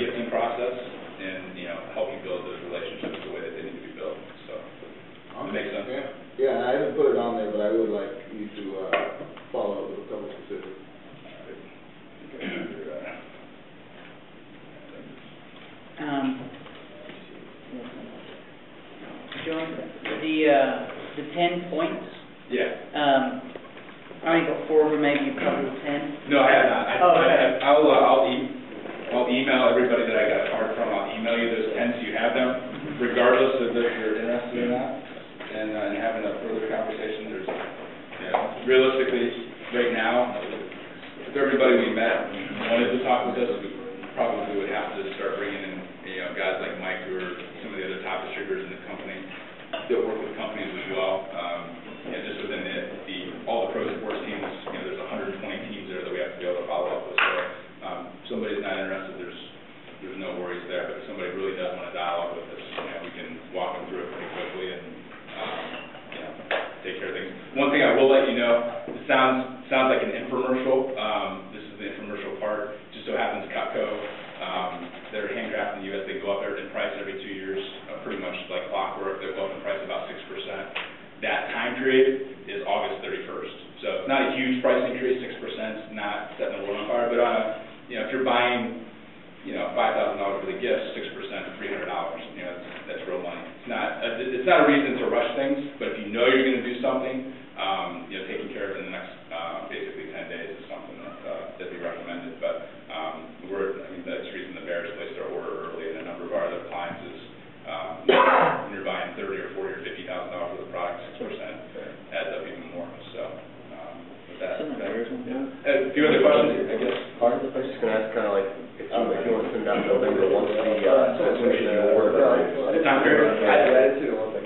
gifting process and, you know, help you build those relationships the way that they need to be built. So, does that make sense? Yeah, and I haven't put it on there, but I would like you to follow up with a couple specifics. John, the 10 points. Yeah. I only got 4, but maybe you covered 10. No, I have not. Okay. I'll email everybody that I got a card from. I'll email you those 10 so you have them, regardless of if you're interested in that. And having a further conversation, there's, you know, realistically, right now, if everybody we met wanted to talk with us, we probably would have to start bringing in, you know, guys like Mike, who are some of the other top distributors in the company that work with companies as well. You know, just within all the pro sports teams, you know, there's 120 teams there that we have to be able to follow up with. So, if somebody's not interested, there's no worries there. But if somebody really does want to dial up with us, you know, we can walk them through it pretty quickly and, you know, take care of things. One thing I will let you know, it sounds like an infomercial. This is the infomercial part. Just so happens Cutco, they're handcrafted in the U.S. They go up in price every 2 years, pretty much like clockwork. They go up in price about 6%. That time period is August 31st. So it's not a huge price increase, 6%, it's not setting the world on fire, but you know, if you're buying, you know, $5,000 worth of gifts, 6% of $300, you know, that's real money. It's not a reason to rush things, but if you know you're going to do something, you know, taking care of it in the next basically 10 days is something that'd be recommended. But I mean, that's the reason the Bears placed their order early, and a number of our other appliances. When you're buying $30,000 or $40,000 or $50,000 worth of product, 6% adds up even more. So, with that, a few other questions, I guess. I was just going to ask, kind of like, if you want to send out November once the order. Time period.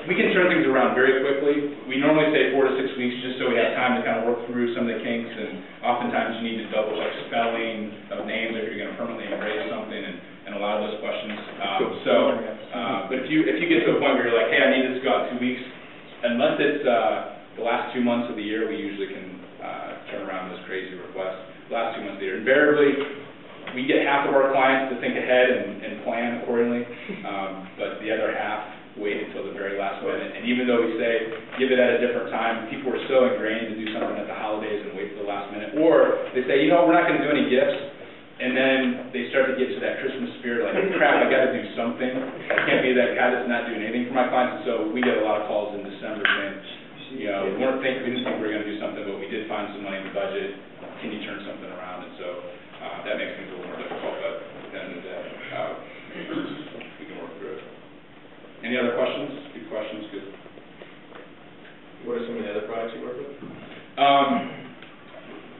We can turn things around very quickly. We normally say 4 to 6 weeks, just so we have time to kind of work through some of the kinks. And oftentimes you need to double check spelling of names if you're going to permanently erase something, and a lot of those questions. But if you get to a point where you're like, hey, I need this to go out in 2 weeks, unless it's the last 2 months of the year, we usually can turn around those crazy requests. Last 2 months of the year. Invariably, we get half of our clients to think ahead and plan accordingly, but the other half wait until the very last minute. And even though we say give it at a different time, people are so ingrained to do something at the holidays and wait till the last minute. Or they say, you know, we're not going to do any gifts. And then they start to get to that Christmas spirit, like, crap, I got to do something. I can't be that guy that's not doing anything for my clients. And so we get a lot of calls in December saying, you know, we didn't think we were going to do something, but we did find some money in the budget. Can you turn something around? And so that makes things a little more difficult, but at the end of the day, we can work through it. Any other questions? Good questions, good. What are some of the other products you work with?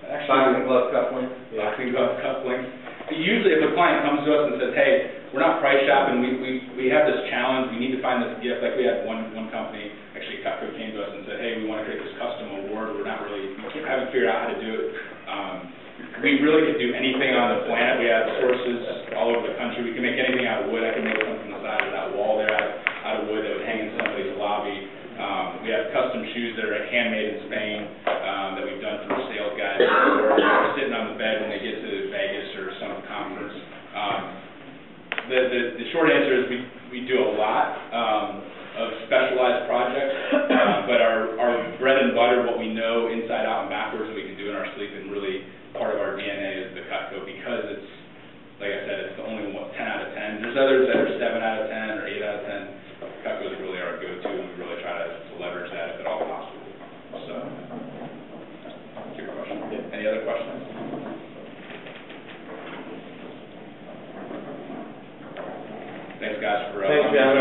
Boxing glove cufflinks. Boxing glove cufflinks. Usually if a client comes to us and says, hey, we're not price shopping, we have this challenge, we need to find this gift. Like we had one company, actually Cutco came to us and said, hey, we want to create this custom award, we haven't figured out how to do it. We really could do anything on the planet. We have sources all over the country. We can make anything out of wood. I can make something on the side of that wall there out of wood that would hang in somebody's lobby. We have custom shoes that are handmade in Spain that we've done for sales guys who are sitting on the bed when they get to Vegas or some conference. The short answer is we do a lot of specialized projects, but our bread and butter, what we know inside out and backwards that we can do in our sleep, and really part of our DNA is the Cutco, because it's, like I said, it's the only one, 10 out of 10. There's others that are 7 out of 10 or 8 out of 10. Cutco is really our go-to, and we really try to leverage that if at all possible. So, that's your question. Yeah. Any other questions? Thanks, guys, for thanks, John.